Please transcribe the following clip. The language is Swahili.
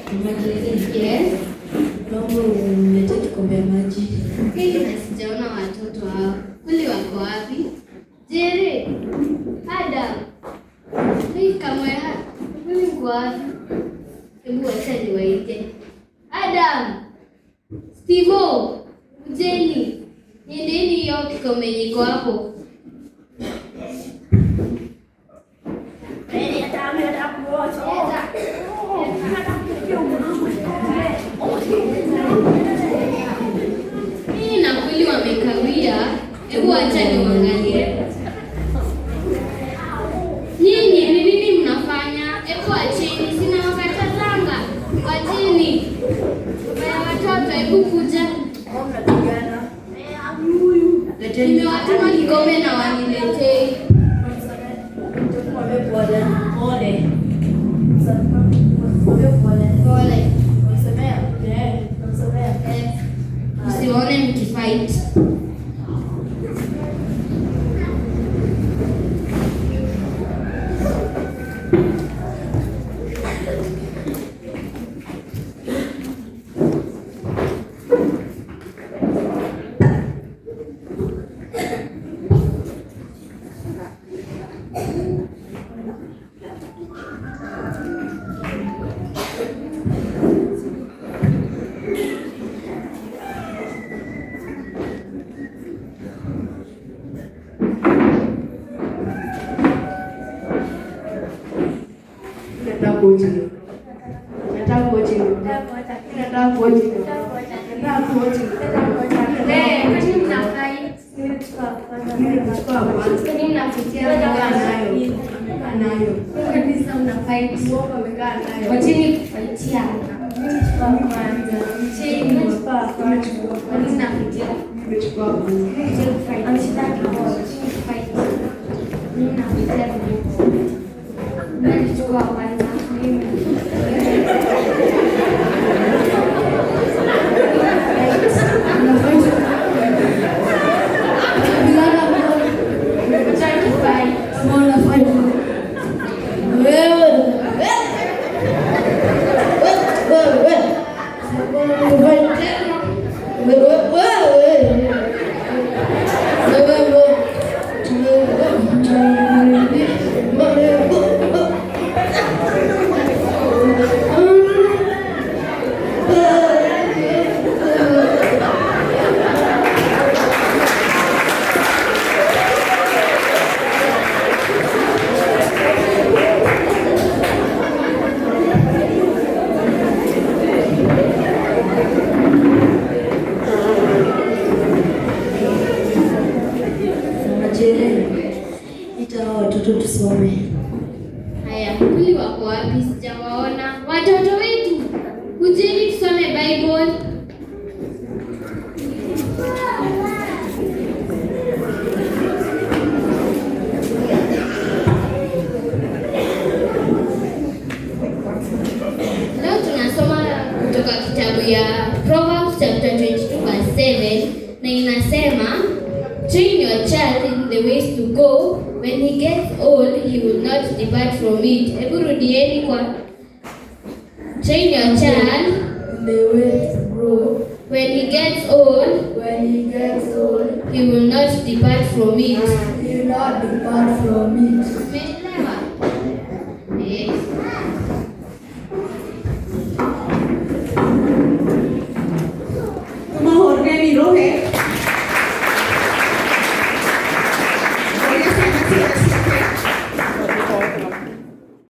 Yes. Naomba uniletee kikombe maji. Na sijaona watoto hao. Kweli wako wapi? Jerry. Adam. Hii kamwe hapa. Kweli mko wapi? Hebu acha niwaite. Adam. Steve. Jenny. Niendeni hiyo kikombe niko hapo. Hii na kweli wamekawia. Hebu acha niwaangalie. Nyinyi ni nini mnafanya? Hebu acheni, sina wakatazanga. Wacheni. Baya watoto, hebu kuja. Nimewatuma kikombe na waniletee. Pole. Usione mkifight. Haya, kweli wako wapi? Sijawaona. Watoto wetu, kujeni tusome Bible. Leo tunasoma kutoka kitabu ya Proverbs chapter 22 verse 7 na inasema, train your child in the ways to go. When he gets old, he will not depart from it. Hebu rudieni kwa train your child in the way to grow. When he gets old, he will not depart from it. He will not depart from it.